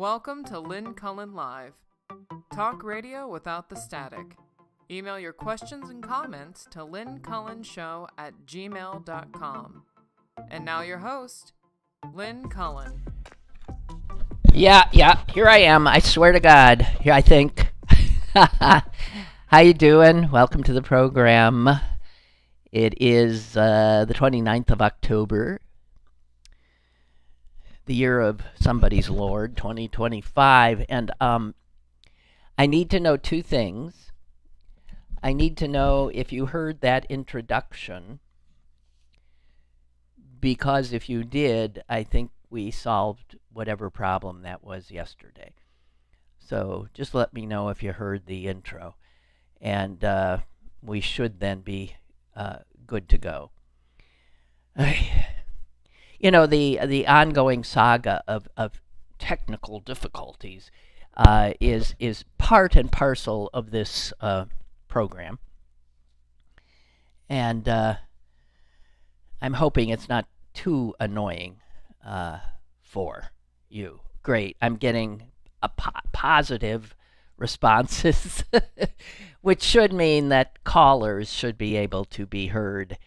Welcome to Lynn Cullen Live. Talk radio without the static. Email your questions and comments to lynncullenshow@gmail.com. And now your host, Lynn Cullen. Yeah, here I am. I swear to God. Here I think. How you doing? Welcome to the program. It is the 29th of October, the year of somebody's Lord, 2025. And I need to know two things. I need to know if you heard that introduction, because if you did, I think we solved whatever problem that was yesterday. So just let me know if you heard the intro, and we should then be good to go. You know, the ongoing saga of technical difficulties is part and parcel of this program, and I'm hoping it's not too annoying for you. Great, I'm getting positive responses, which should mean that callers should be able to be heard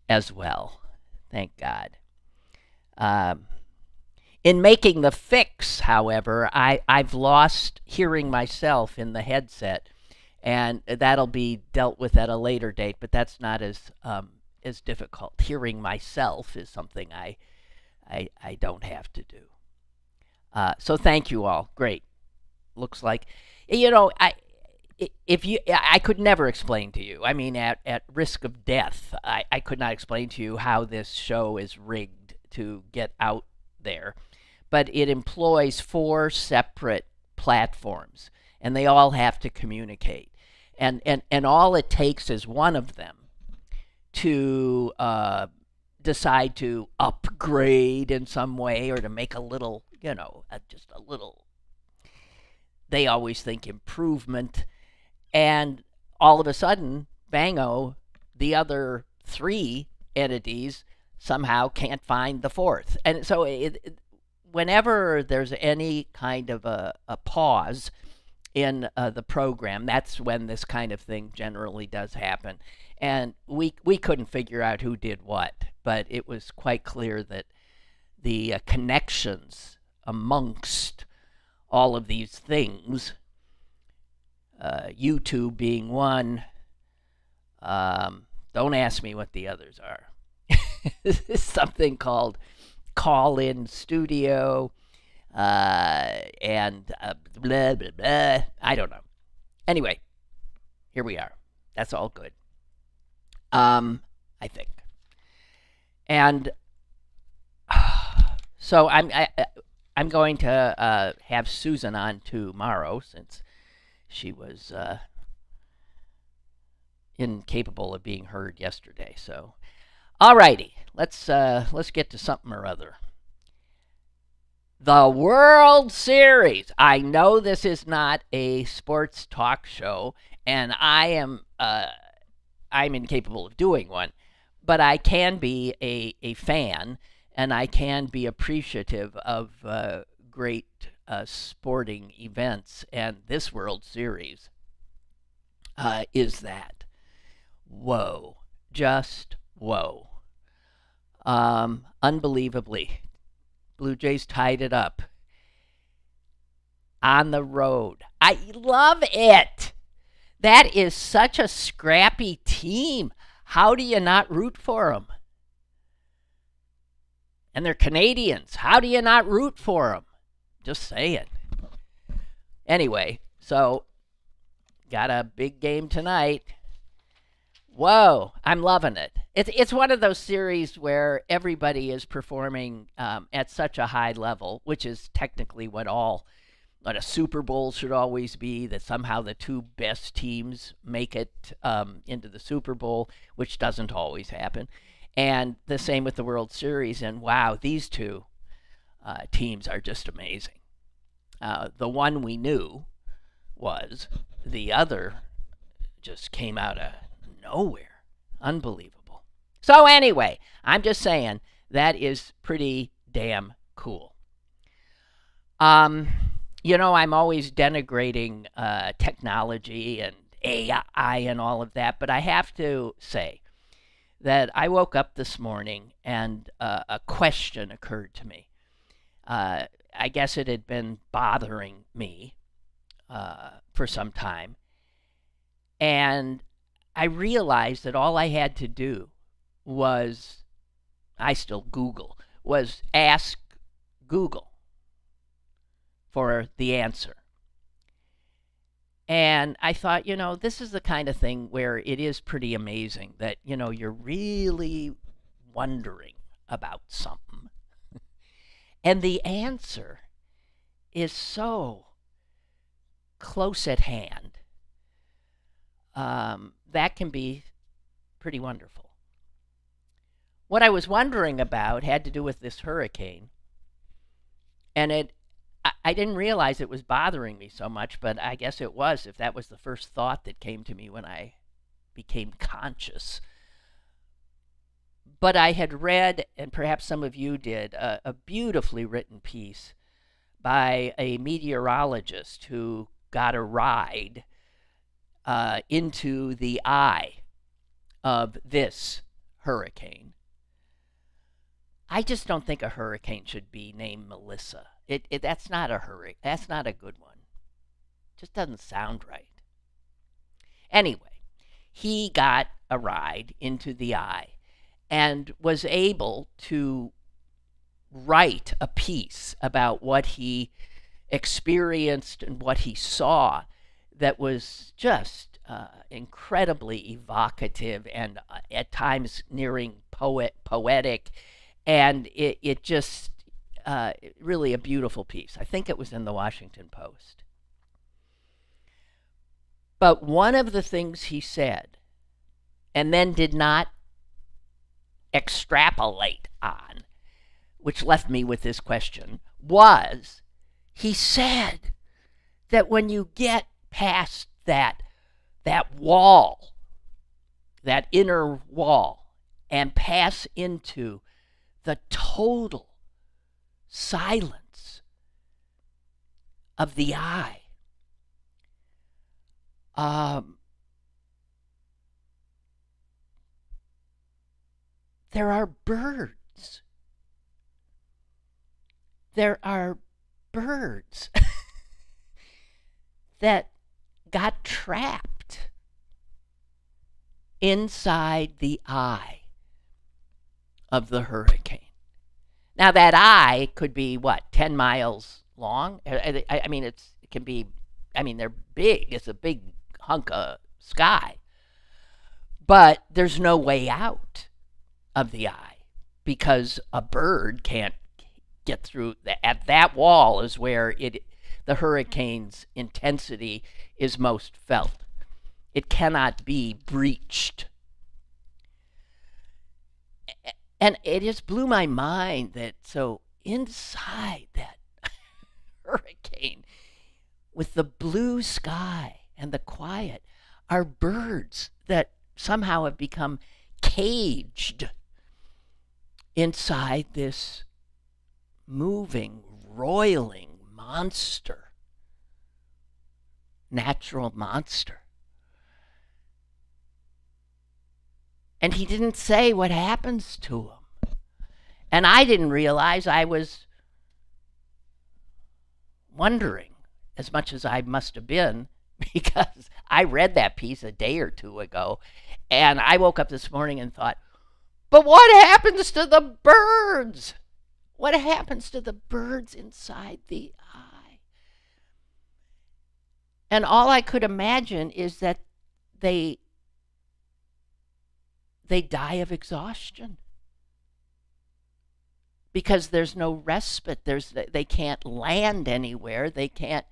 as well. Thank God. In making the fix, however, I've lost hearing myself in the headset, and that'll be dealt with at a later date, but that's not as difficult. Hearing myself is something I don't have to do. So thank you all. Great. Looks like, you know, I could never explain to you. I mean, at risk of death, I could not explain to you how this show is rigged to get out there. But it employs 4 separate platforms, and they all have to communicate. And all it takes is one of them to decide to upgrade in some way, or to make a little, just a little, they always think, improvement. And all of a sudden, bango, the other 3 entities somehow can't find the 4th. And so whenever there's any kind of a pause in the program, that's when this kind of thing generally does happen. And we couldn't figure out who did what, but it was quite clear that the connections amongst all of these things, YouTube being one, don't ask me what the others are. This is something called Call-In Studio, and blah, blah, blah. I don't know. Anyway, here we are. That's all good. I think. And so I'm going to have Susan on tomorrow, since she was incapable of being heard yesterday. So, alrighty, let's get to something or other. The World Series. I know this is not a sports talk show, and I'm incapable of doing one, but I can be a fan, and I can be appreciative of great sporting events, and this World Series is that. Whoa. Just whoa. Unbelievably, Blue Jays tied it up on the road. I love it. That is such a scrappy team. How do you not root for them? And they're Canadians. How do you not root for them? Just saying. Anyway, so got a big game tonight. Whoa, I'm loving it. It's one of those series where everybody is performing at such a high level, which is technically what a Super Bowl should always be, that somehow the 2 best teams make it into the Super Bowl, which doesn't always happen. And the same with the World Series. And wow, these 2 teams are just amazing. The one we knew was, the other just came out of nowhere. Unbelievable. So anyway, I'm just saying that is pretty damn cool. Um, I'm always denigrating technology and AI and all of that, but I have to say that I woke up this morning and a question occurred to me. I guess it had been bothering me for some time. And I realized that all I had to do was, I still Google, was ask Google for the answer. And I thought, this is the kind of thing where it is pretty amazing that, you're really wondering about something. And the answer is so close at hand. That can be pretty wonderful. What I was wondering about had to do with this hurricane. And I didn't realize it was bothering me so much, but I guess it was, if that was the first thought that came to me when I became conscious. But I had read, and perhaps some of you did, a beautifully written piece by a meteorologist who got a ride into the eye of this hurricane. I just don't think a hurricane should be named Melissa. That's not a hurricane. That's not a good one. It just doesn't sound right. Anyway, he got a ride into the eye and was able to write a piece about what he experienced and what he saw that was just incredibly evocative and at times nearing poetic, and it just really a beautiful piece. I think it was in the Washington Post. But one of the things he said, and then did not extrapolate on, which left me with this question, was he said that when you get past that wall, that inner wall, and pass into the total silence of the eye, there are birds. There are birds that got trapped inside the eye of the hurricane. Now that eye could be 10 miles long? I mean, it can be. I mean, they're big. It's a big hunk of sky, but there's no way out of the eye because a bird can't get through. At that wall is where the hurricane's intensity is most felt. It cannot be breached. And it just blew my mind that so inside that hurricane, with the blue sky and the quiet, are birds that somehow have become caged inside this moving, roiling monster, natural monster. And he didn't say what happens to him. And I didn't realize I was wondering as much as I must have been, because I read that piece a day or two ago, and I woke up this morning and thought, but what happens to the birds? What happens to the birds inside the eye? And all I could imagine is that they die of exhaustion because there's no respite. They can't land anywhere. They can't.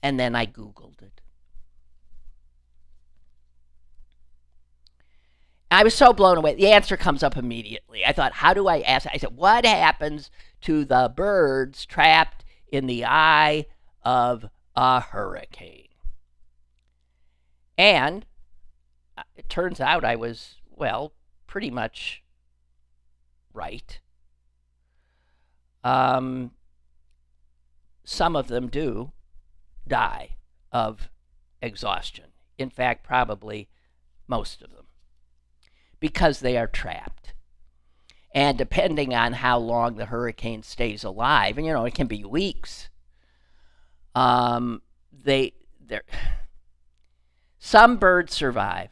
And then I Googled it. I was so blown away. The answer comes up immediately. I thought, how do I ask? I said, what happens to the birds trapped in the eye of a hurricane? And it turns out I was, pretty much right. Some of them do die of exhaustion. In fact, probably most of them, because they are trapped. And depending on how long the hurricane stays alive, and it can be weeks, some birds survive,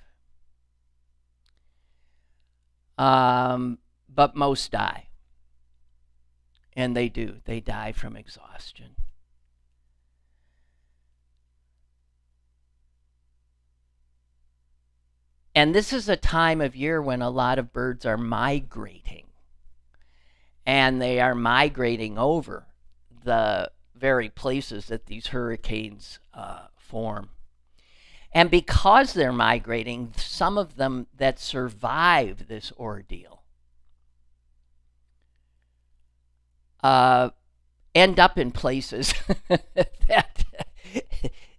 but most die. And they do. They die from exhaustion. And this is a time of year when a lot of birds are migrating. And they are migrating over the very places that these hurricanes form. And because they're migrating, some of them that survive this ordeal end up in places that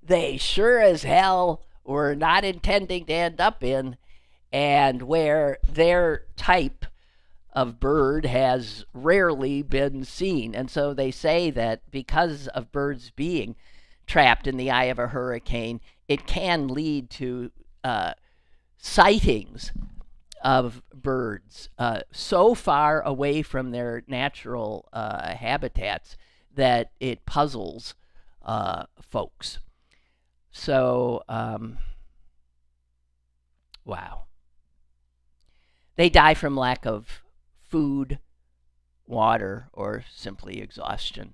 they sure as hell were not intending to end up in, and where their type of bird has rarely been seen. And so they say that because of birds being trapped in the eye of a hurricane, it can lead to sightings of birds so far away from their natural habitats that it puzzles folks. So, wow. They die from lack of food, water, or simply exhaustion.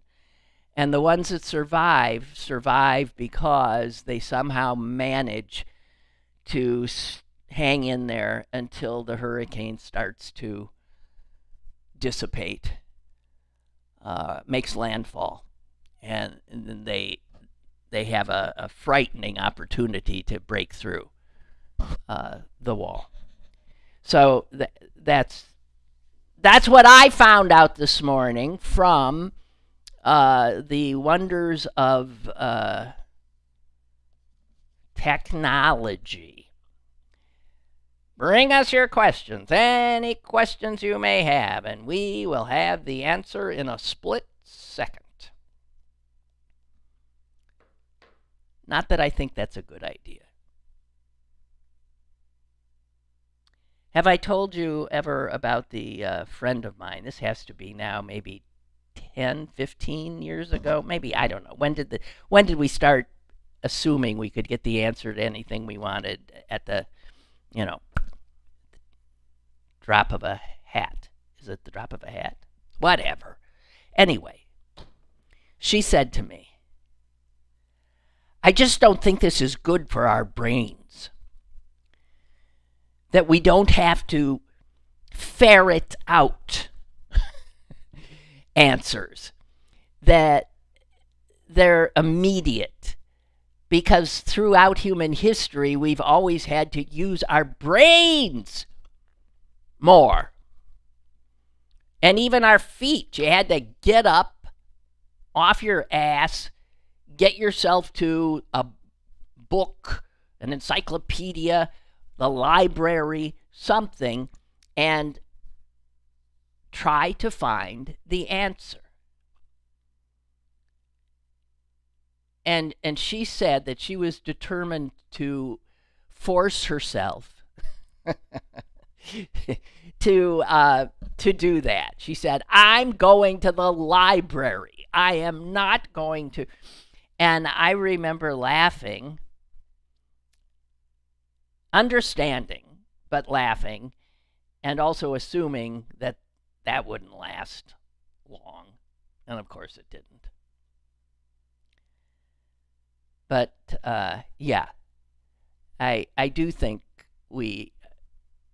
And the ones that survive because they somehow manage to hang in there until the hurricane starts to dissipate, makes landfall, and then they have a frightening opportunity to break through the wall. So that's what I found out this morning from the wonders of technology. Bring us your questions, any questions you may have, and we will have the answer in a split second. Not that I think that's a good idea. Have I told you ever about the friend of mine? This has to be now maybe 10, 15 years ago. Maybe, I don't know. When did we start assuming we could get the answer to anything we wanted at the, drop of a hat? Is it the drop of a hat? Whatever. Anyway, she said to me, I just don't think this is good for our brains. That we don't have to ferret out answers. That they're immediate. Because throughout human history, we've always had to use our brains more. And even our feet. You had to get up off your ass, get yourself to a book, an encyclopedia, the library, something, and try to find the answer. And she said that she was determined to force herself to do that. She said, I'm going to the library. I am not going to. And I remember laughing, understanding, but laughing, and also assuming that that wouldn't last long. And of course it didn't. But yeah, I do think we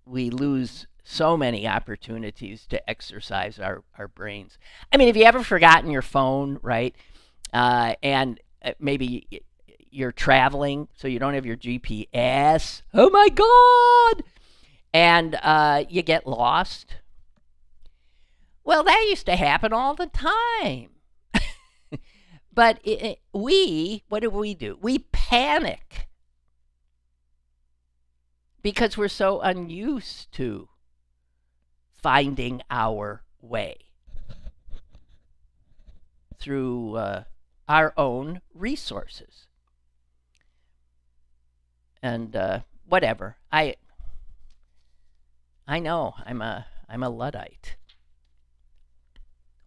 lose so many opportunities to exercise our brains. I mean, have you ever forgotten your phone, right? And maybe you're traveling, so you don't have your GPS. Oh my God! And you get lost. Well, that used to happen all the time. But what do? We panic. Because we're so unused to finding our way through our own resources. And whatever. I know I'm a Luddite.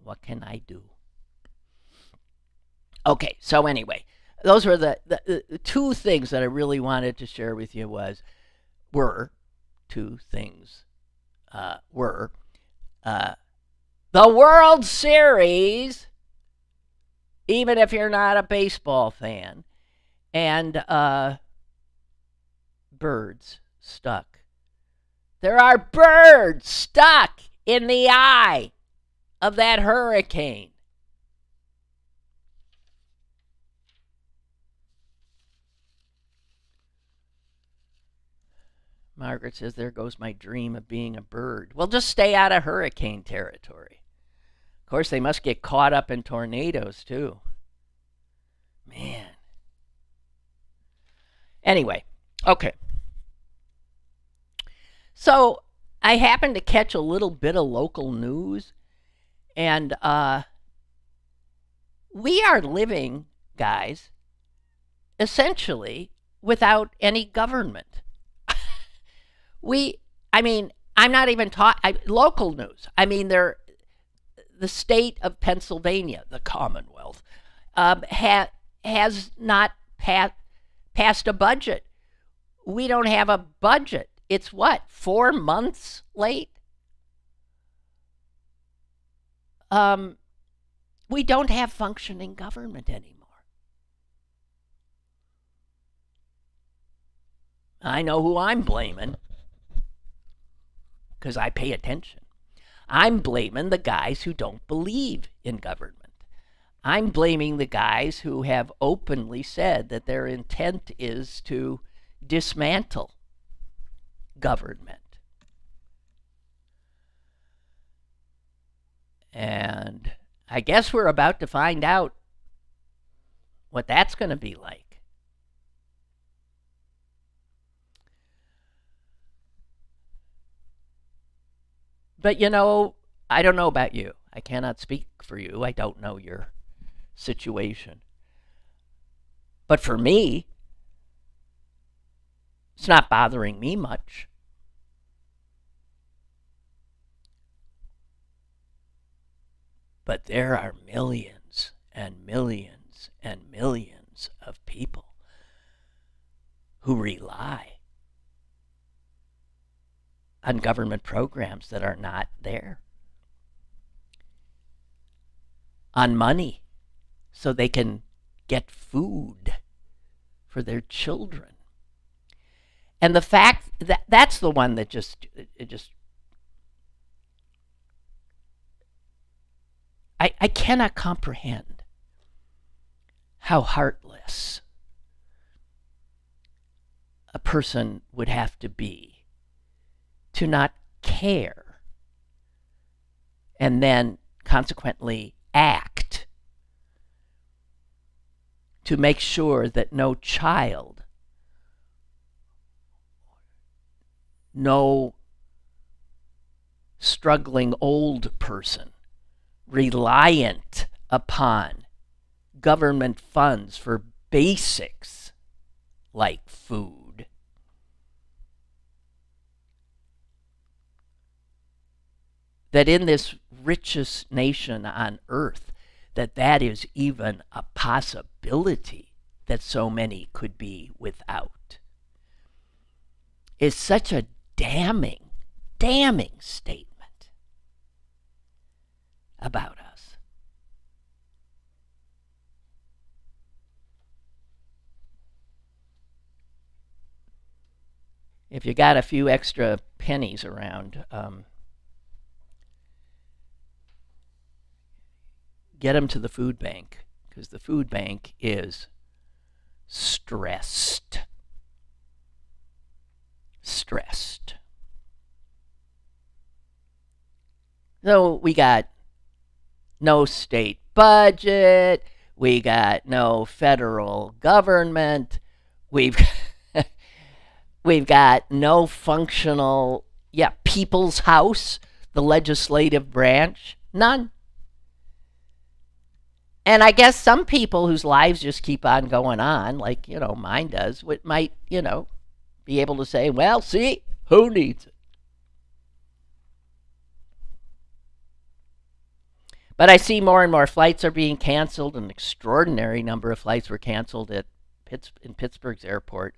What can I do? Okay, so anyway, those were the two things that I really wanted to share with you. Were the World Series, even if you're not a baseball fan, and birds stuck. There are birds stuck in the eye of that hurricane. Margaret says, there goes my dream of being a bird. Well, just stay out of hurricane territory. Of course, they must get caught up in tornadoes, too. Man. Anyway, okay. So I happened to catch a little bit of local news, and we are living, guys, essentially without any government. I'm not even talking local news. I mean, the state of Pennsylvania, the Commonwealth, has not passed a budget. We don't have a budget. It's what, 4 months late? We don't have functioning government anymore. I know who I'm blaming, because I pay attention. I'm blaming the guys who don't believe in government. I'm blaming the guys who have openly said that their intent is to dismantle government. And I guess we're about to find out what that's going to be like. But, I don't know about you. I cannot speak for you. I don't know your situation. But for me, it's not bothering me much. But there are millions and millions and millions of people who rely on government programs that are not there, on money so they can get food for their children. And the fact that's the one that I cannot comprehend how heartless a person would have to be to not care and then consequently act to make sure that no child, no struggling old person reliant upon government funds for basics like food, that in this richest nation on earth, that is even a possibility that so many could be without, is such a damning statement about us. If you got a few extra pennies around, get them to the food bank, because the food bank is stressed. So we got no state budget, we got no federal government, we've got no functional, people's house. the legislative branch? None. And I guess some people whose lives just keep on going on, like, mine does, might, be able to say, well, see, who needs it? But I see more and more flights are being canceled. An extraordinary number of flights were canceled in Pittsburgh's airport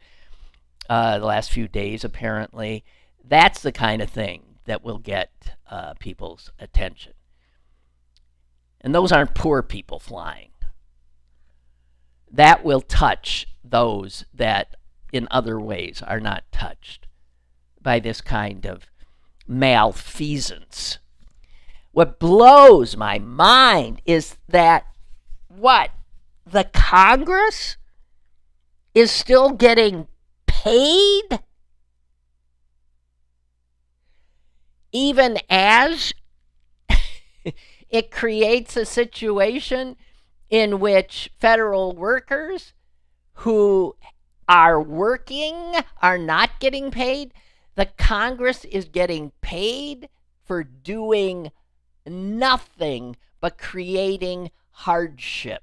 the last few days, apparently. That's the kind of thing that will get people's attention. And those aren't poor people flying. That will touch those that in other ways are not touched by this kind of malfeasance. What blows my mind is that the Congress is still getting paid even as it creates a situation in which federal workers who are working are not getting paid. The Congress is getting paid for doing nothing but creating hardship.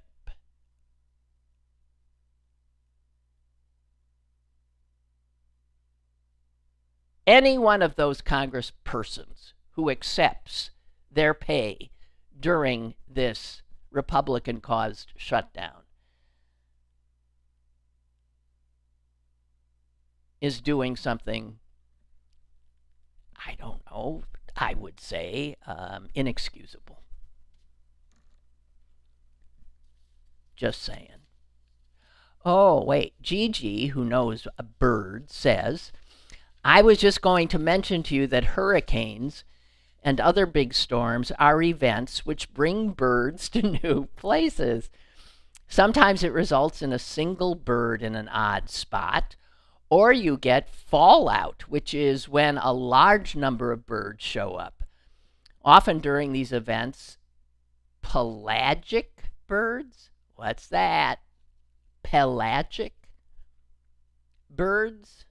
Any one of those congresspersons who accepts their pay during this Republican-caused shutdown is doing something, I don't know, I would say inexcusable. Just saying. Oh, wait. Gigi, who knows a bird, says, I was just going to mention to you that hurricanes and other big storms are events which bring birds to new places. Sometimes it results in a single bird in an odd spot, or you get fallout, which is when a large number of birds show up. Often during these events, pelagic birds, what's that? Pelagic birds,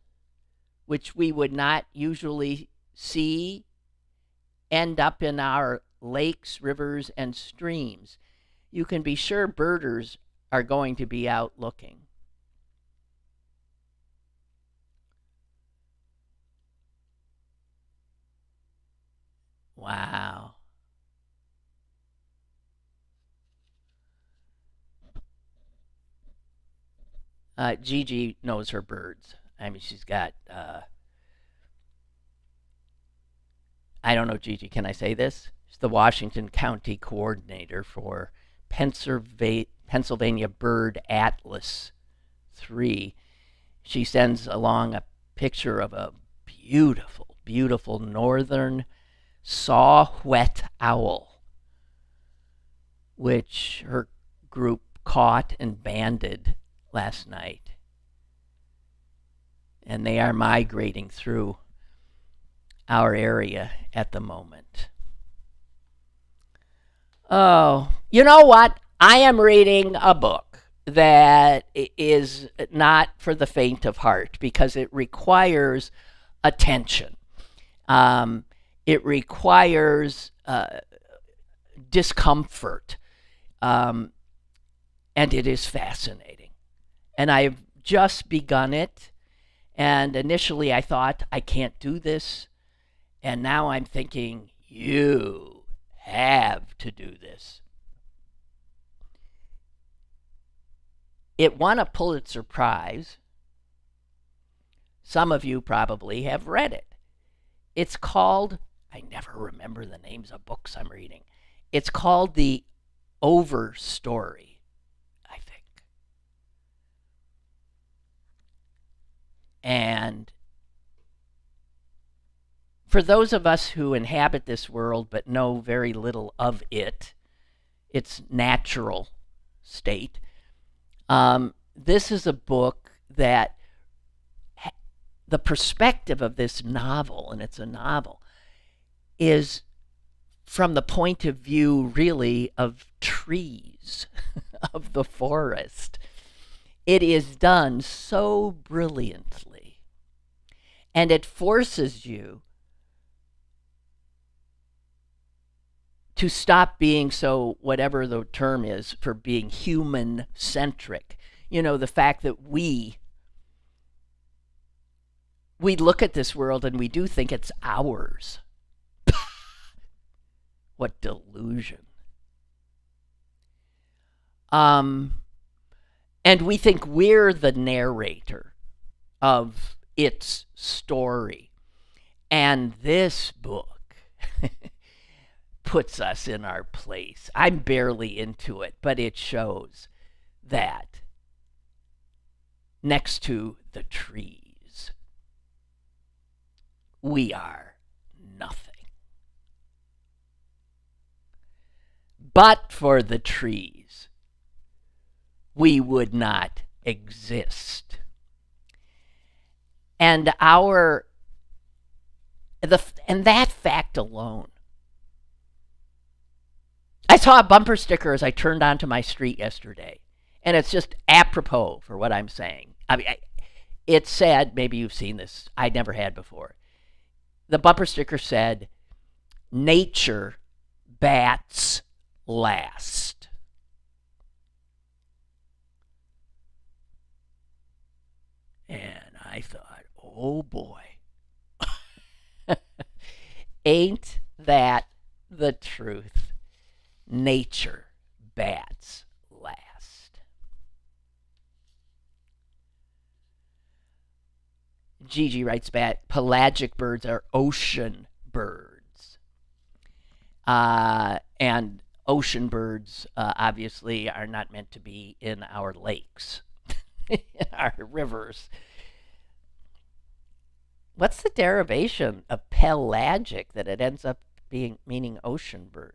which we would not usually see, end up in our lakes, rivers, and streams. You can be sure birders are going to be out looking. Wow. Gigi knows her birds. I mean, she's got, I don't know, Gigi, can I say this? She's the Washington County Coordinator for Pennsylvania Bird Atlas 3. She sends along a picture of a beautiful, beautiful northern saw-whet owl, which her group caught and banded last night. And they are migrating through our area at the moment. Oh, you know what? I am reading a book that is not for the faint of heart because it requires attention. It requires discomfort, and it is fascinating. And I've just begun it, and initially I thought, I can't do this, and now I'm thinking, you have to do this. It won a Pulitzer Prize. Some of you probably have read it. It's called, I never remember the names of books I'm reading. It's called The Overstory, I think. And for those of us who inhabit this world but know very little of it, its natural state, this is a book that the perspective of this novel, and it's a novel, is from the point of view really of trees, of the forest. It is done so brilliantly, and it forces you to stop being so, whatever the term is, for being human-centric. The fact that we look at this world and we do think it's ours. What delusion. And we think we're the narrator of its story. And this book puts us in our place. I'm barely into it, but it shows that next to the trees, we are nothing. But for the trees, we would not exist. And that fact alone. I saw a bumper sticker as I turned onto my street yesterday, and it's just apropos for what I'm saying. I mean, it said, maybe you've seen this, I never had before. The bumper sticker said, "Nature bats last." And I thought, oh boy, ain't that the truth? Nature bats last. Gigi writes back, pelagic birds are ocean birds. And ocean birds obviously are not meant to be in our lakes, in our rivers. What's the derivation of pelagic that it ends up meaning ocean bird?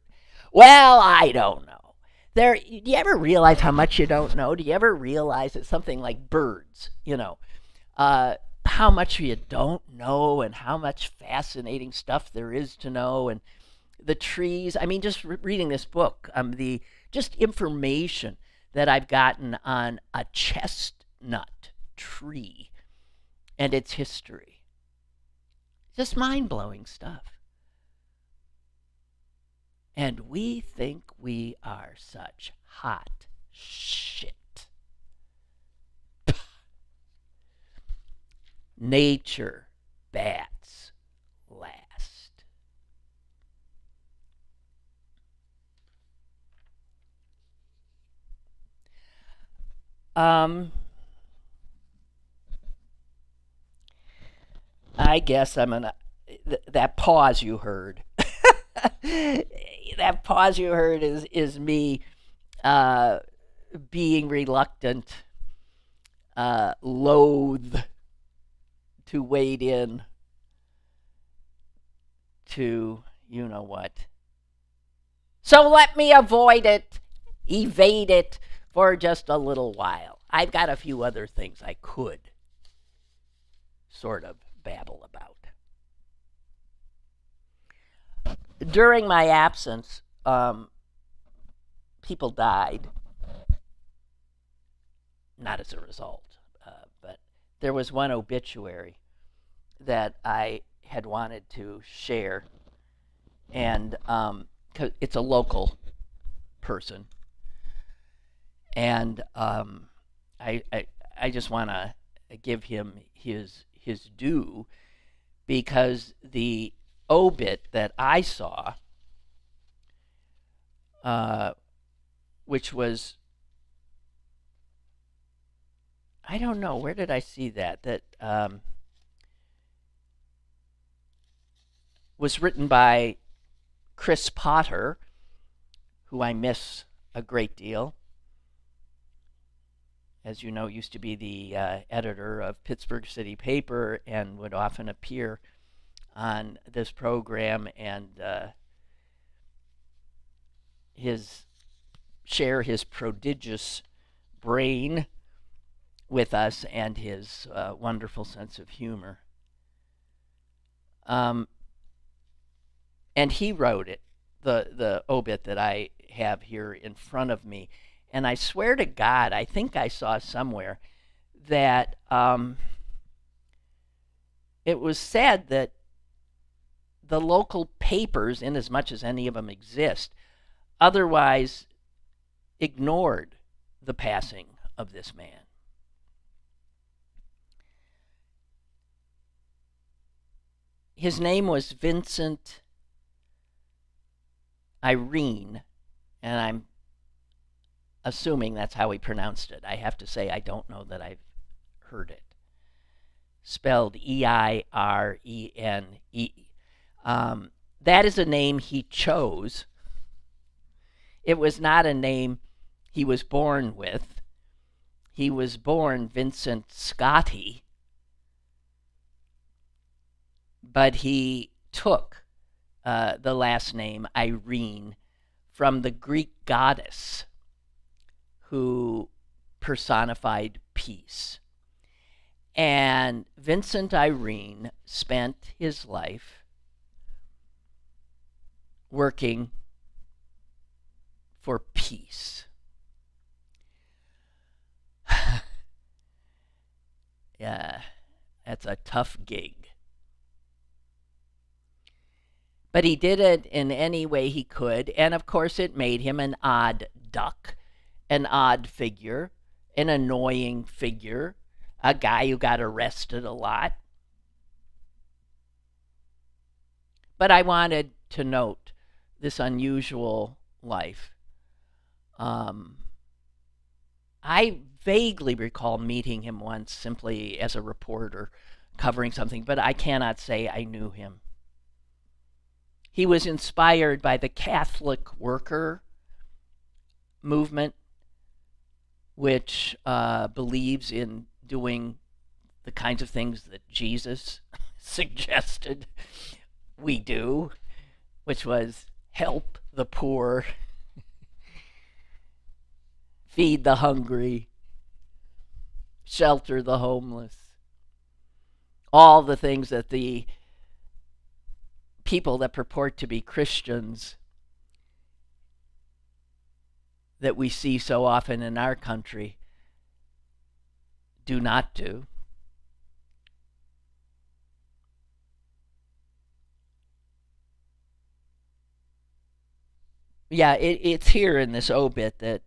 Well, I don't know. Do you ever realize how much you don't know? Do you ever realize that something like birds, how much you don't know and how much fascinating stuff there is to know, and the trees. I mean, just reading this book, the just information that I've gotten on a chestnut tree and its history. Just mind-blowing stuff. And we think we are such hot shit. Nature bats last. I guess I'm gonna. That pause you heard. That pause you heard is me being reluctant, loath to wade in to you know what. So let me evade it for just a little while. I've got a few other things I could sort of babble about. During my absence, people died. Not as a result, but there was one obituary that I had wanted to share, and 'cause it's a local person, and I just want to give him his due, because the obit that I saw, which was, I don't know, where did I see that? That was written by Chris Potter, who I miss a great deal. As you know, used to be the editor of Pittsburgh City Paper and would often appear on this program and share his prodigious brain with us and his wonderful sense of humor. And he wrote it, the obit that I have here in front of me. And I swear to God, I think I saw somewhere that it was said that the local papers, in as much as any of them exist, otherwise ignored the passing of this man. His name was Vincent Irene, and I'm assuming that's how he pronounced it. I have to say I don't know that I've heard it. Spelled Eirene. That is a name he chose. It was not a name he was born with. He was born Vincent Scotti, but he took the last name Irene from the Greek goddess who personified peace. And Vincent Irene spent his life working for peace. Yeah, that's a tough gig. But he did it in any way he could, and of course it made him an odd duck, an odd figure, an annoying figure, a guy who got arrested a lot. But I wanted to note this unusual life. I vaguely recall meeting him once simply as a reporter covering something, but I cannot say I knew him. He was inspired by the Catholic worker movement, which believes in doing the kinds of things that Jesus suggested we do, which was help the poor, feed the hungry, shelter the homeless, all the things that the people that purport to be Christians that we see so often in our country do not do. Yeah, it's here in this obit that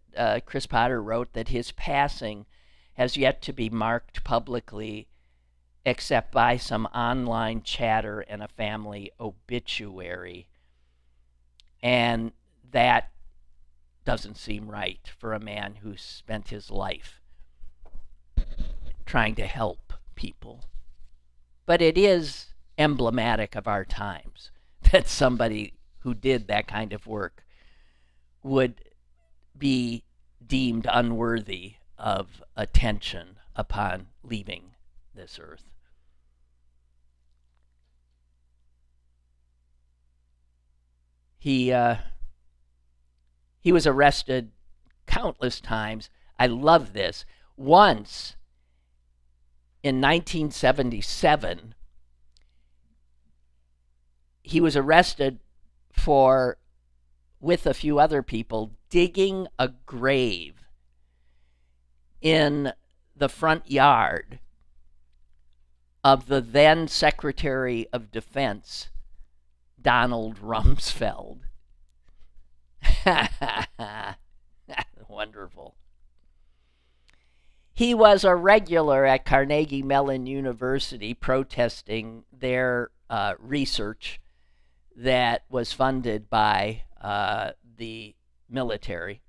Chris Potter wrote that his passing has yet to be marked publicly except by some online chatter and a family obituary. And that doesn't seem right for a man who spent his life trying to help people. But it is emblematic of our times that somebody who did that kind of work would be deemed unworthy of attention upon leaving this earth. He was arrested countless times. I love this. Once, in 1977, he was arrested for, with a few other people, digging a grave in the front yard of the then Secretary of Defense, Donald Rumsfeld. Wonderful. He was a regular at Carnegie Mellon University protesting their research that was funded by the military.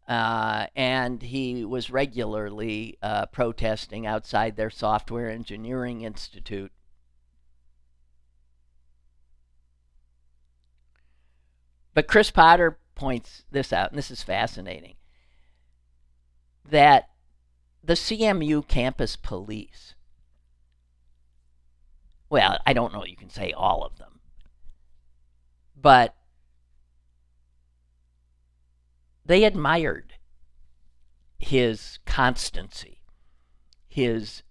And he was regularly protesting outside their software engineering institute. But Chris Potter points this out, and this is fascinating, that the CMU campus police, well, I don't know, you can say all of them, but they admired his constancy, his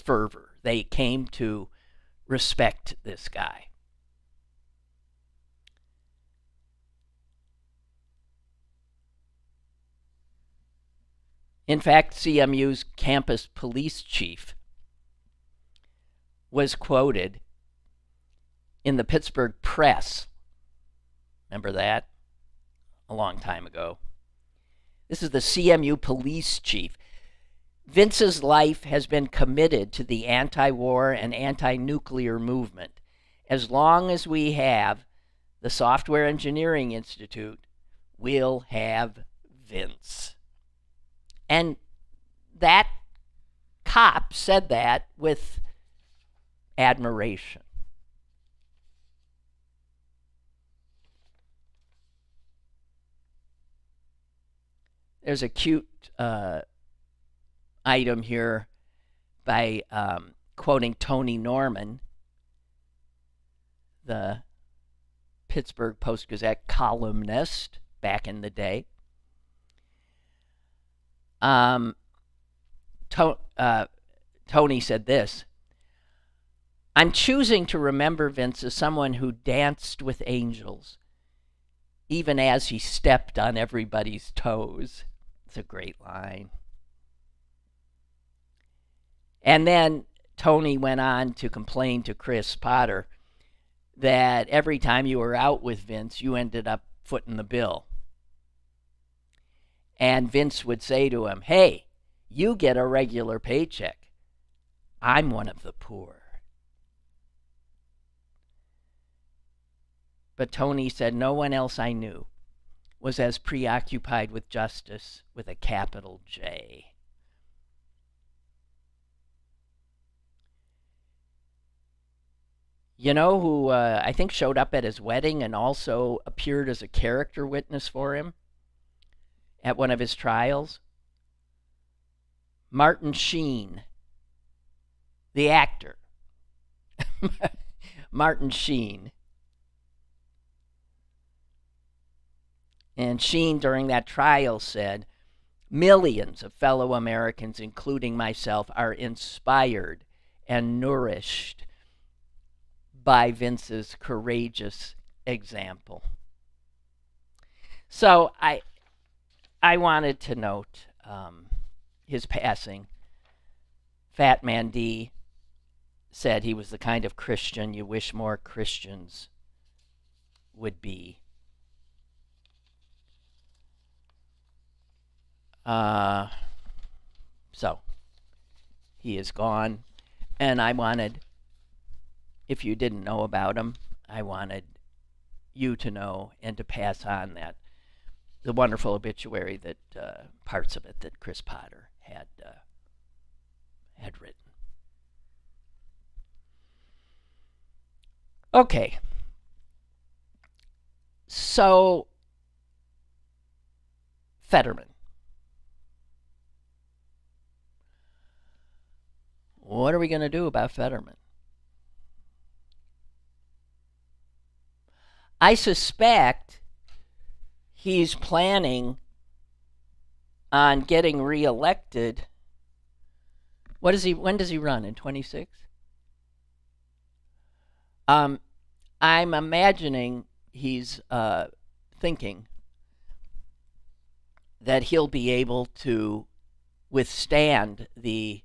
fervor. They came to respect this guy. In fact, CMU's campus police chief was quoted in the Pittsburgh Press. Remember that? A long time ago. This is the CMU police chief. Vince's life has been committed to the anti-war and anti-nuclear movement. As long as we have the Software Engineering Institute, we'll have Vince. And that cop said that with admiration. There's a cute item here by quoting Tony Norman, the Pittsburgh Post-Gazette columnist back in the day. Tony said this: I'm choosing to remember Vince as someone who danced with angels, even as he stepped on everybody's toes. It's a great line. And then Tony went on to complain to Chris Potter that every time you were out with Vince, you ended up footing the bill. And Vince would say to him, hey, you get a regular paycheck. I'm one of the poor. But Tony said no one else I knew was as preoccupied with justice with a capital J. You know who I think showed up at his wedding and also appeared as a character witness for him at one of his trials? Martin Sheen, the actor. Martin Sheen. And Sheen, during that trial, said, millions of fellow Americans, including myself, are inspired and nourished by Vince's courageous example. So I wanted to note his passing. Fat Man D said he was the kind of Christian you wish more Christians would be. So he is gone, and I wanted, if you didn't know about him, I wanted you to know and to pass on that the wonderful obituary that parts of it that Chris Potter had written. Okay, so Fetterman. What are we going to do about Fetterman? I suspect he's planning on getting reelected. When does he run? In 26? I'm imagining he's thinking that he'll be able to withstand the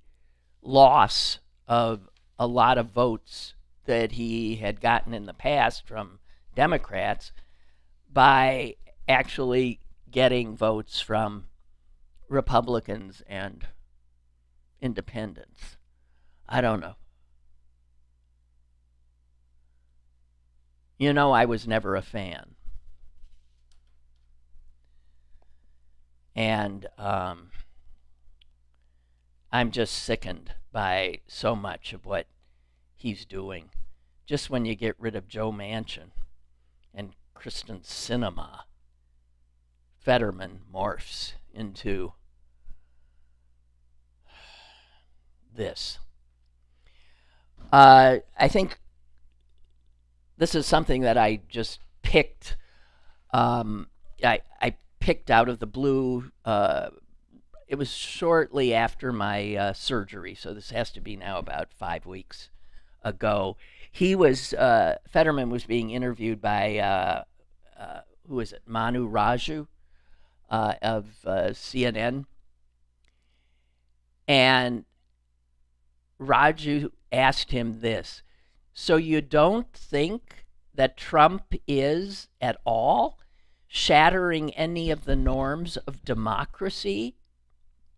loss of a lot of votes that he had gotten in the past from Democrats by actually getting votes from Republicans and independents. I don't know. You know, I was never a fan. And I'm just sickened by so much of what he's doing. Just when you get rid of Joe Manchin and Kristen Sinema, Fetterman morphs into this. I think this is something that I just picked. I picked out of the blue. It was shortly after my surgery, so this has to be now about 5 weeks ago. Fetterman was being interviewed by, who is it, Manu Raju of CNN. And Raju asked him this: So you don't think that Trump is at all shattering any of the norms of democracy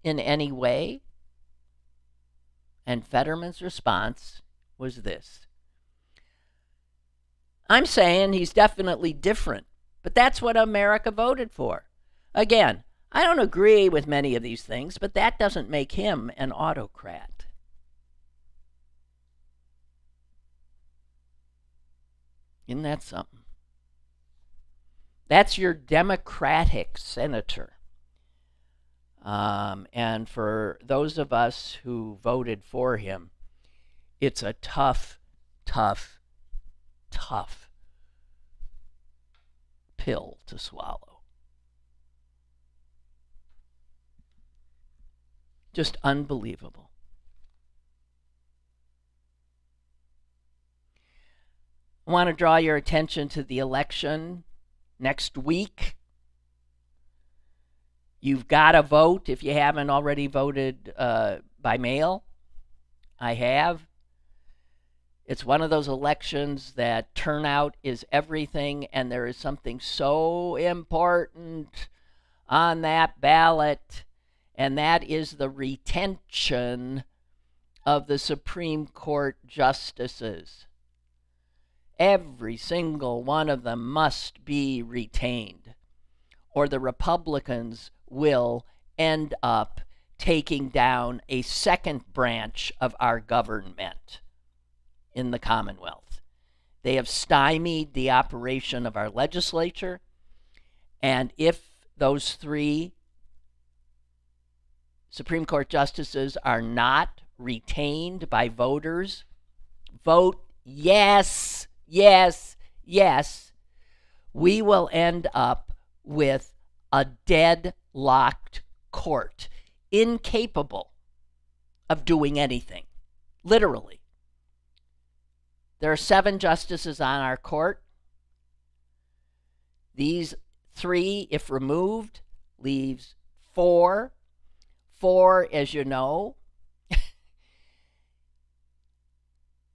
in any way? And Fetterman's response was this: I'm saying he's definitely different, but that's what America voted for. Again, I don't agree with many of these things, but that doesn't make him an autocrat. Isn't that something? That's your Democratic senator. And for those of us who voted for him, it's a tough, tough, tough pill to swallow. Just unbelievable. I want to draw your attention to the election next week. You've got to vote if you haven't already voted by mail. I have. It's one of those elections that turnout is everything, and there is something so important on that ballot, and that is the retention of the Supreme Court justices. Every single one of them must be retained, or the Republicans will end up taking down a second branch of our government in the Commonwealth. They have stymied the operation of our legislature, and if those 3 Supreme Court justices are not retained by voters, vote yes, yes, yes, we will end up with a deadlocked court, incapable of doing anything, literally. There are 7 justices on our court. These 3, if removed, leaves 4. 4, as you know,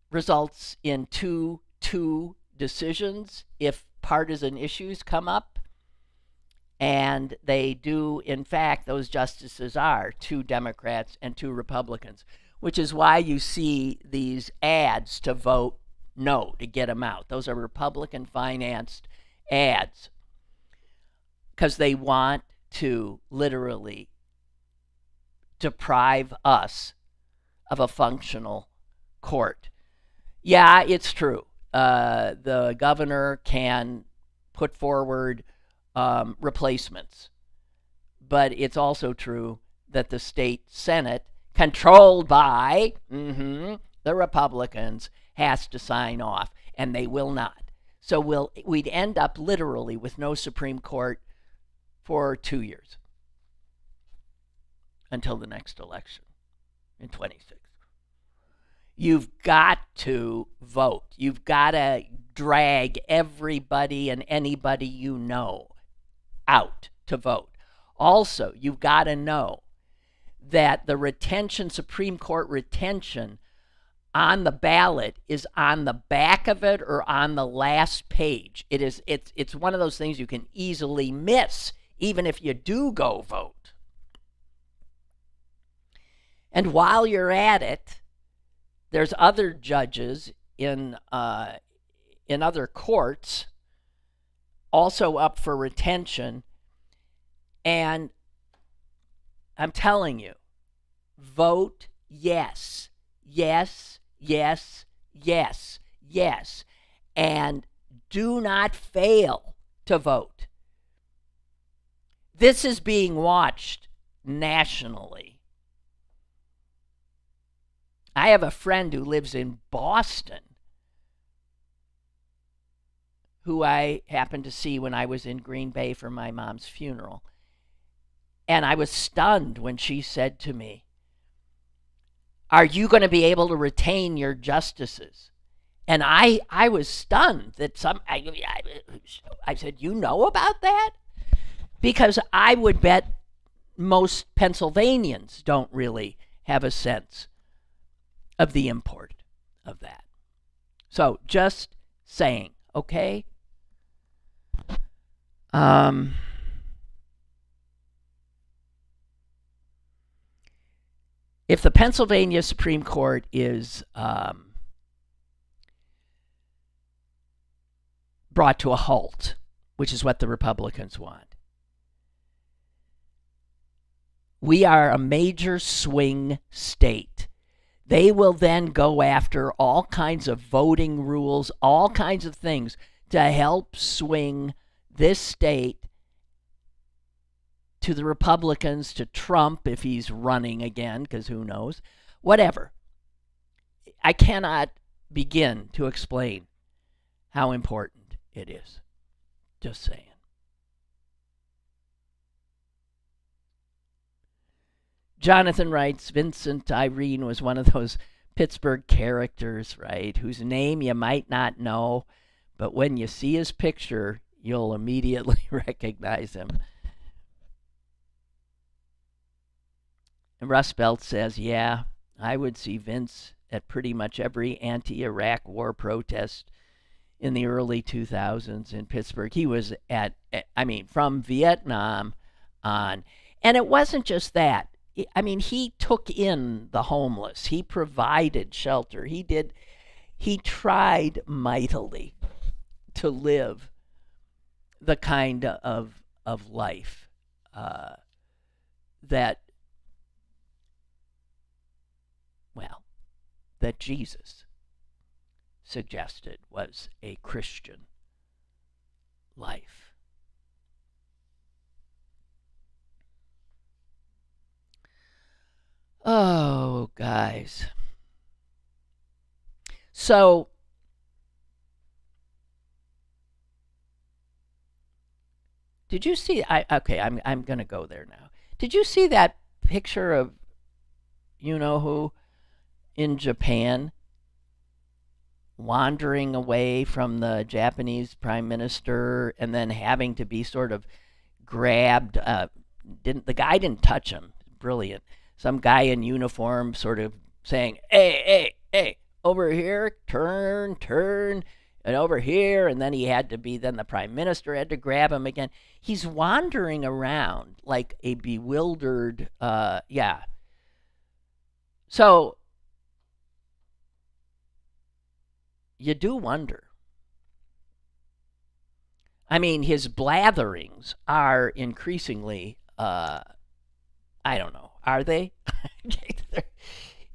results in 2-2 decisions if partisan issues come up. And they do, in fact, those justices are 2 Democrats and 2 Republicans, which is why you see these ads to vote no, to get them out. Those are Republican-financed ads because they want to literally deprive us of a functional court. Yeah, it's true. The governor can put forward replacements, but it's also true that the state Senate, controlled by the Republicans, has to sign off, and they will not. So we'd end up literally with no Supreme Court for 2 years until the next election in 26. You've got to vote. You've got to drag everybody and anybody you know out to vote. Also, you've got to know that the Supreme Court retention on the ballot is on the back of it or on the last page. It's one of those things you can easily miss, even if you do go vote. And while you're at it, there's other judges in other courts also up for retention. And I'm telling you, vote yes, yes, yes, yes, yes. And do not fail to vote. This is being watched nationally. I have a friend who lives in Boston who I happened to see when I was in Green Bay for my mom's funeral. And I was stunned when she said to me, "Are you going to be able to retain your justices?" And I was stunned that I said, "You know about that?" Because I would bet most Pennsylvanians don't really have a sense of the import of that. So just saying, okay? If the Pennsylvania Supreme Court is brought to a halt, which is what the Republicans want, we are a major swing state. They will then go after all kinds of voting rules, all kinds of things to help swing this state to the Republicans, to Trump if he's running again, because who knows, whatever. I cannot begin to explain how important it is. Just saying. Jonathan writes, Vincent Irene was one of those Pittsburgh characters, right, whose name you might not know, but when you see his picture, you'll immediately recognize him. And Russ Belt says, yeah, I would see Vince at pretty much every anti-Iraq war protest in the early 2000s in Pittsburgh. He was from Vietnam on. And it wasn't just that. He took in the homeless. He provided shelter. He tried mightily to live the kind of life that Jesus suggested was a Christian life. Oh, guys. So, did you see? I'm going to go there now. Did you see that picture of you-know-who in Japan wandering away from the Japanese prime minister and then having to be sort of grabbed? The guy didn't touch him. Brilliant. Some guy in uniform sort of saying, hey, over here, turn, and over here. And then then the prime minister had to grab him again. He's wandering around like a bewildered, So, you do wonder. His blatherings are increasingly, I don't know, are they? They're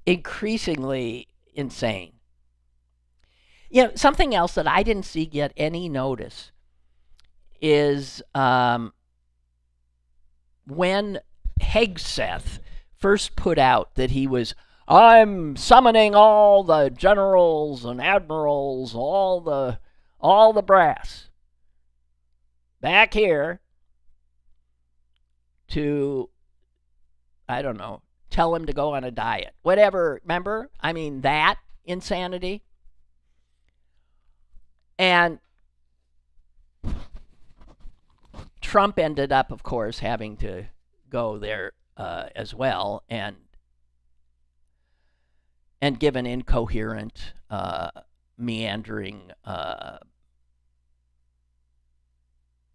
increasingly insane. Something else that I didn't see get any notice is when Hegseth first put out that he was, I'm summoning all the generals and admirals, all the brass back here to, I don't know, tell him to go on a diet. Whatever, remember? That insanity. And Trump ended up, of course, having to go there as well and give an incoherent, meandering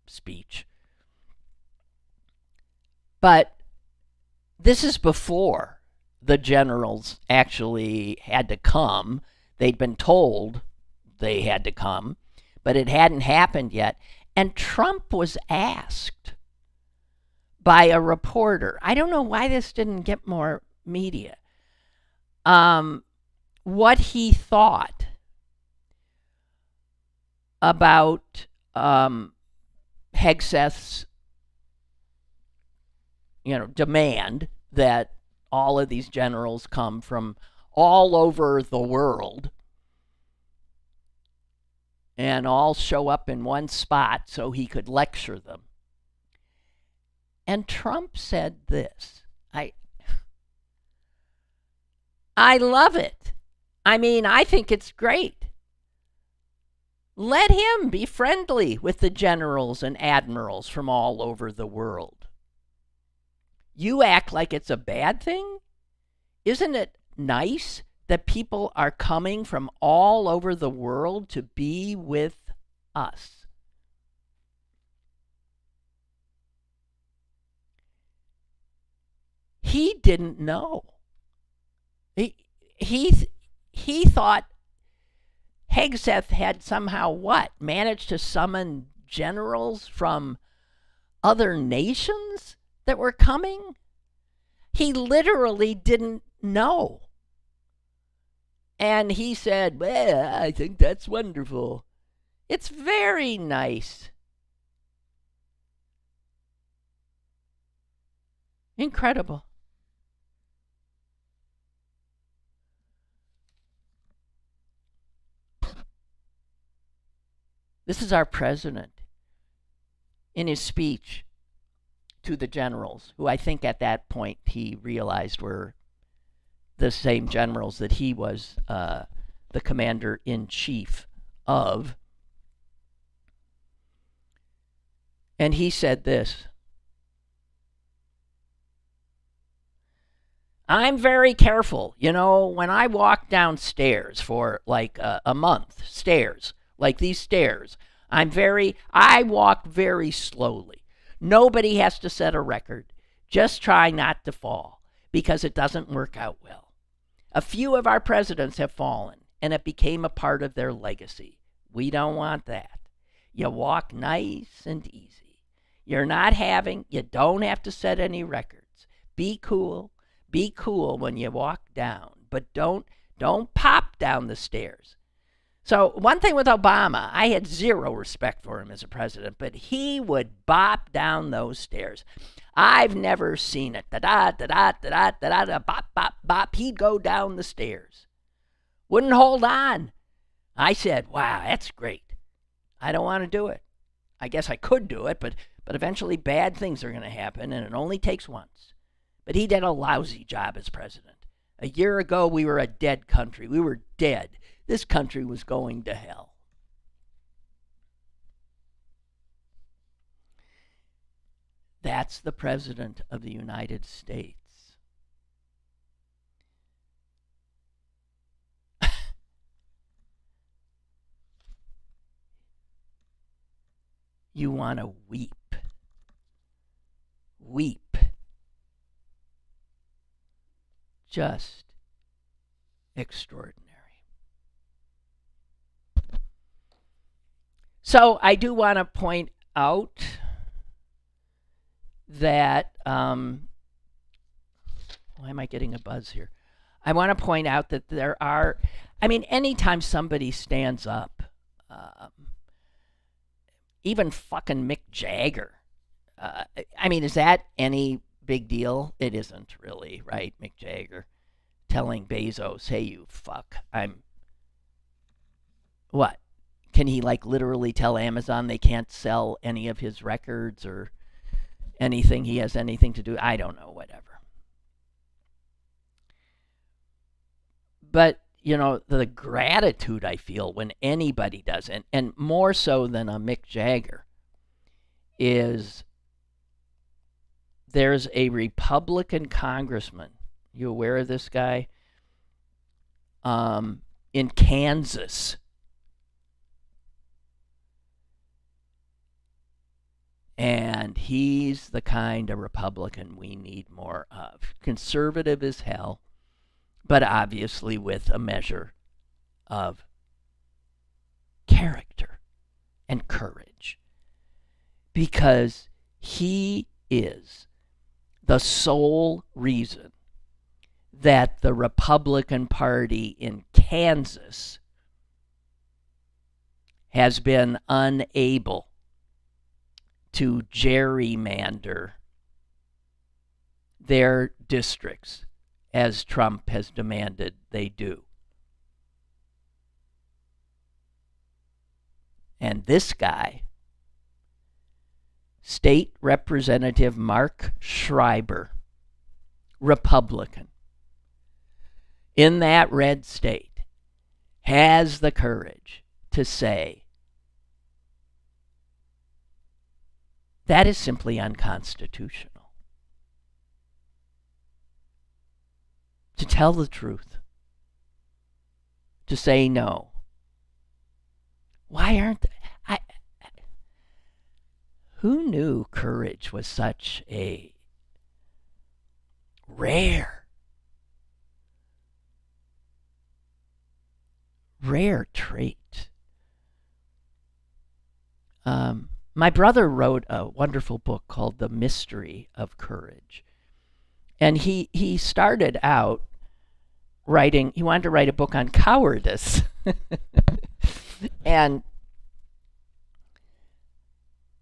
speech. But this is before the generals actually had to come. They'd been told they had to come, but it hadn't happened yet. And Trump was asked by a reporter, I don't know why this didn't get more media, what he thought about Hegseth's demand that all of these generals come from all over the world and all show up in one spot so he could lecture them. And Trump said this, I love it. I think it's great. Let him be friendly with the generals and admirals from all over the world. You act like it's a bad thing? Isn't it nice that people are coming from all over the world to be with us. He didn't know. He thought Hegseth had somehow what? Managed to summon generals from other nations that were coming? He literally didn't know. And he said, well, I think that's wonderful. It's very nice. Incredible. This is our president in his speech to the generals, who I think at that point he realized were the same generals that he was the commander-in-chief of. And he said this: I'm very careful. You know, when I walk downstairs for like a month, stairs, like these stairs, I walk very slowly. Nobody has to set a record. Just try not to fall, because it doesn't work out well. A few of our presidents have fallen, and it became a part of their legacy. We don't want that. You walk nice and easy. You don't have to set any records. Be cool when you walk down, but don't pop down the stairs. So one thing with Obama, I had zero respect for him as a president, but he would bop down those stairs. I've never seen it. Da-da, da-da, da-da, da-da, da, bop, bop, bop. He'd go down the stairs. Wouldn't hold on. I said, wow, that's great. I don't want to do it. I guess I could do it, but eventually bad things are going to happen, and it only takes once. But he did a lousy job as president. A year ago, we were a dead country. We were dead. This country was going to hell. That's the President of the United States. You want to weep. Weep. Just extraordinary. So I do want to point out that, why am I getting a buzz here? I want to point out that there are, anytime somebody stands up, even fucking Mick Jagger, is that any big deal? It isn't really, right? Mick Jagger telling Bezos, hey, you fuck, what? Can he literally tell Amazon they can't sell any of his records or anything he has anything to do? I don't know, whatever. But, the gratitude I feel when anybody does, and more so than a Mick Jagger, is there's a Republican congressman. You aware of this guy? In Kansas. And he's the kind of Republican we need more of. Conservative as hell, but obviously with a measure of character and courage. Because he is the sole reason that the Republican Party in Kansas has been unable to gerrymander their districts as Trump has demanded they do. And this guy, State Representative Mark Schreiber, Republican, in that red state, has the courage to say, that is simply unconstitutional. To tell the truth, to say no. Why aren't I? Who knew courage was such a rare trait? My brother wrote a wonderful book called The Mystery of Courage. And he started out writing, he wanted to write a book on cowardice. And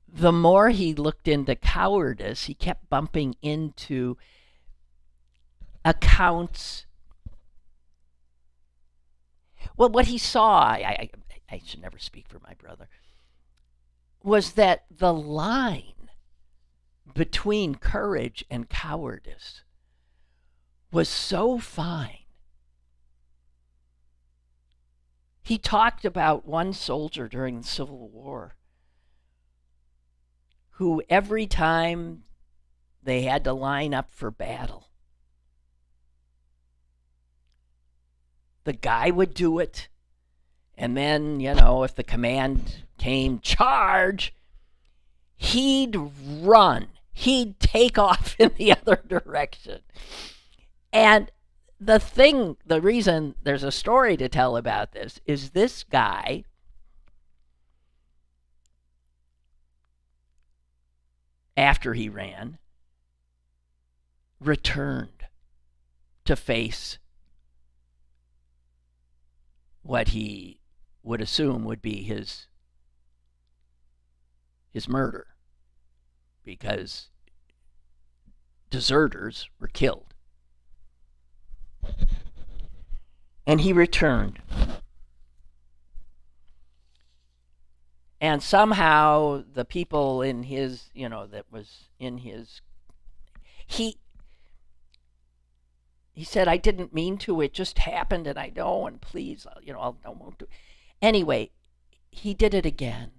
the more he looked into cowardice, he kept bumping into accounts. Well, what he saw, I should never speak for my brother, was that the line between courage and cowardice was so fine. He talked about one soldier during the Civil War who every time they had to line up for battle, the guy would do it, and then, if the command came, charge, he'd run. He'd take off in the other direction. And the reason there's a story to tell about this is this guy after he ran returned to face what he would assume would be his murder, because deserters were killed. And he returned. And somehow the people in his, that was in his, he said, I didn't mean to, it just happened, and I know, and please, I won't do it. Anyway, he did it again.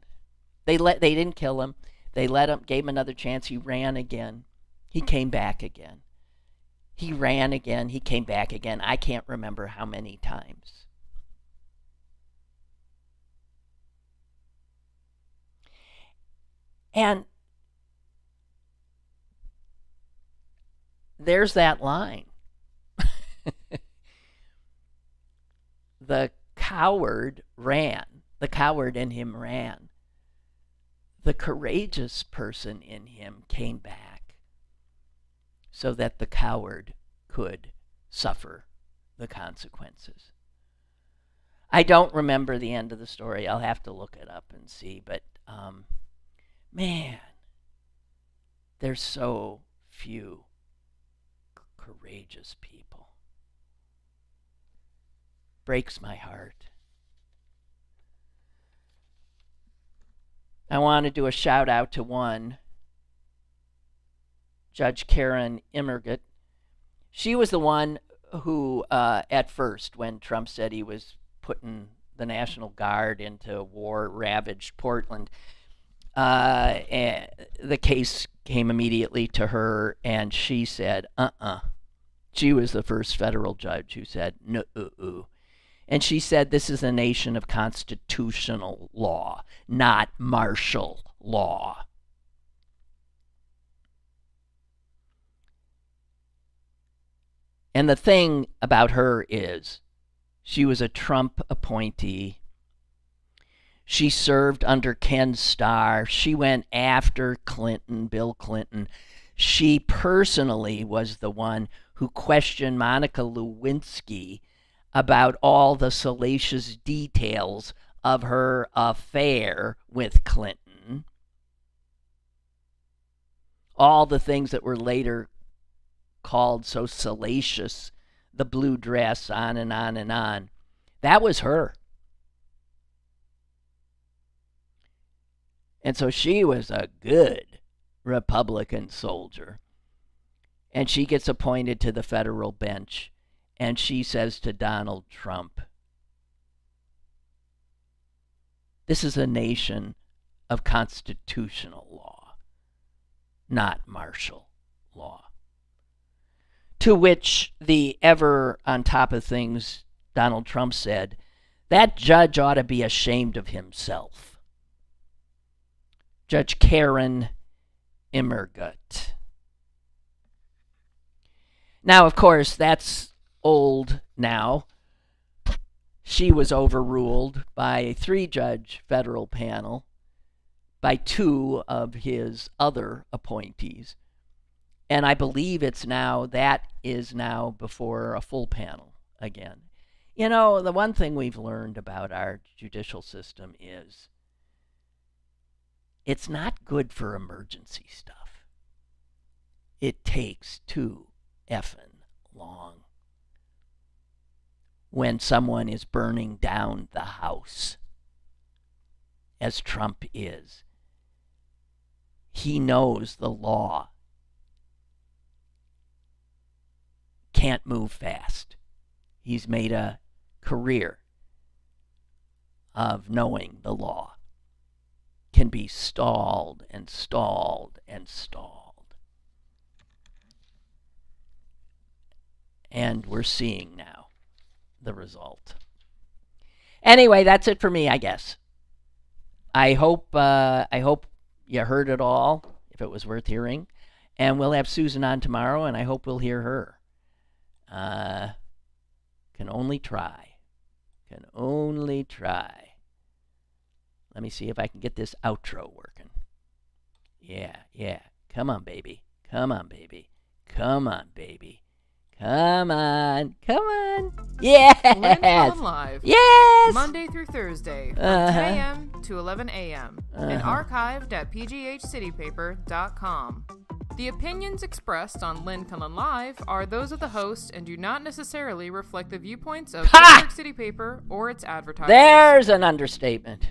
They didn't kill him. They gave him another chance. He ran again. He came back again. He ran again. He came back again. I can't remember how many times. And there's that line. The coward ran. The coward in him ran. The courageous person in him came back so that the coward could suffer the consequences. I don't remember the end of the story. I'll have to look it up and see. But, man, there's so few courageous people. Breaks my heart. I want to do a shout out to one, Judge Karen Immergut. She was the one who, at first, when Trump said he was putting the National Guard into war-ravaged Portland, the case came immediately to her, and she said, She was the first federal judge who said, no. And she said, this is a nation of constitutional law, not martial law. And the thing about her is she was a Trump appointee. She served under Ken Starr. She went after Bill Clinton. She personally was the one who questioned Monica Lewinsky about all the salacious details of her affair with Clinton. All the things that were later called so salacious, the blue dress, on and on and on. That was her. And so she was a good Republican soldier. And she gets appointed to the federal bench. And she says to Donald Trump, this is a nation of constitutional law, not martial law. To which the ever on top of things Donald Trump said, That judge ought to be ashamed of himself. Judge Karen Immergut. Now, of course, that's old now. She was overruled by a 3-judge federal panel by 2 of his other appointees. And I believe that is now before a full panel again. You know, the one thing we've learned about our judicial system is it's not good for emergency stuff. It takes too effing long. When someone is burning down the house, as Trump is, he knows the law can't move fast. He's made a career of knowing the law can be stalled and stalled and stalled. And we're seeing now the result. Anyway, that's it for me, I guess. I hope you heard it all, if it was worth hearing. And we'll have Susan on tomorrow, and I hope we'll hear her. Can only try. Can only try. Let me see if I can get this outro working. Yeah. Come on, baby. Come on, baby. Come on, baby. Come on. Yes. Lynn Cullen Live. Yes. Monday through Thursday from 10 a.m. to 11 a.m. and archived at pghcitypaper.com. The opinions expressed on Lynn Cullen Live are those of the host and do not necessarily reflect the viewpoints of Pittsburgh City Paper or its advertisers. There's an understatement.